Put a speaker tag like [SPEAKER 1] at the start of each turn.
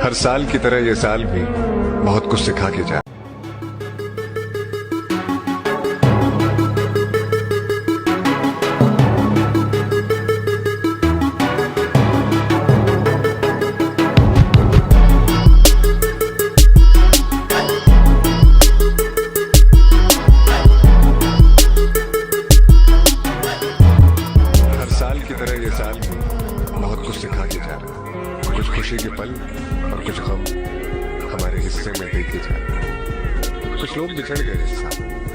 [SPEAKER 1] हर साल की तरह ये साल भी बहुत कुछ सिखा के जा। हर साल की तरह ये साल भी बहुत कुछ सिखा के जा रहा है। कुछ खुशी के पल और कुछ गम हमारे हिस्से में देखे जा रहे हैं। कुछ लोग बिछड़ गए इस साल।